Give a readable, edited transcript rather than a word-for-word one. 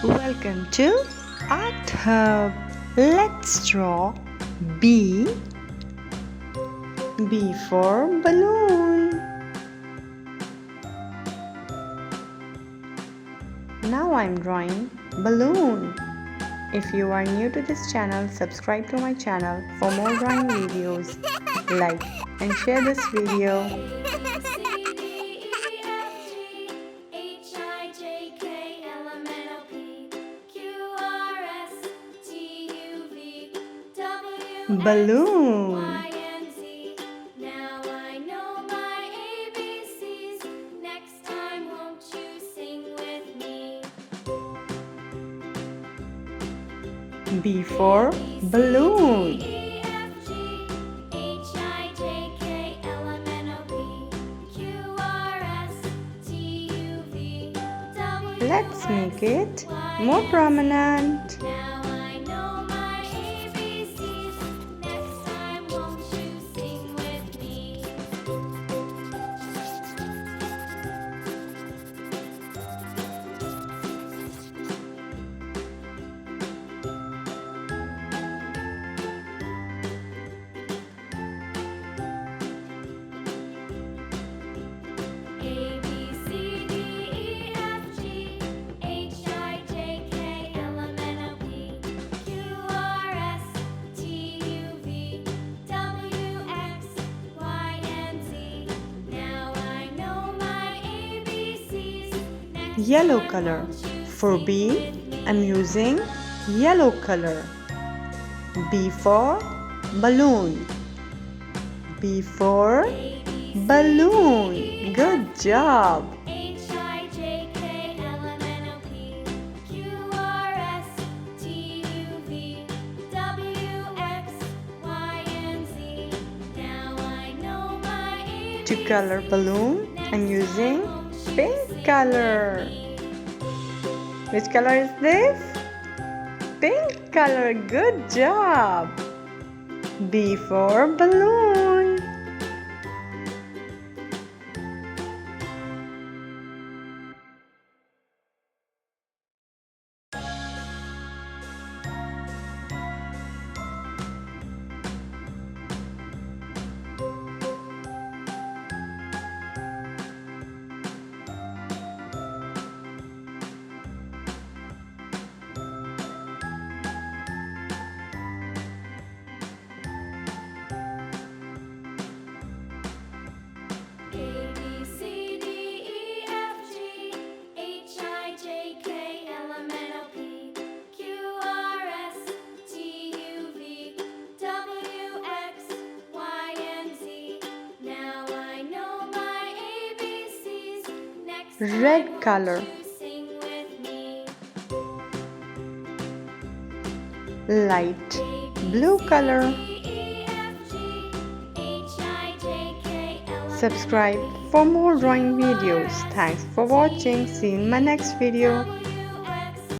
Welcome to Art Hub. Let's draw B. B for balloon. Now I'm drawing balloon. If you are new to this channel, subscribe to my channel for more drawing videos. Like and share this video. Balloon. Now I know my ABCs. Next time, won't you sing with me? B for balloon. Let's make it more prominent. Now I know my ABCs. Next time, won't you sing with me? A, B, C, D, E, F, G, H, I, J, K, L, M, N, O, P, Q, R, S, T, U, V, W, X, Y, and Z. Now I know my ABCs. Next Yellow time, color. won't you For sing B, with me? I'm using yellow color. B for balloon. B for A, B, C, balloon. D, E, Good F, job. H, I, J, K, L, M, N, O, P, Q, R, S, T, U, V, W, X, Y, and Z. Now I know my ABCs. To color balloon, I'm Next using time, won't you pink sing color. with me? Which color is this? Pink color. Good job. B for balloon. A, B, C, D, E, F, G, H, I, J, K, L, M, N, O, P, Q, R, S, T, U, V, W, X, Y, and Z. Now I know my ABCs. Next time, Red won't color. you sing with me? Light A, B, blue C, color. D, E, F, G, H, I, J, K, L, M, N, O, Subscribe for more drawing videos. Thanks for watching. See you in my next video.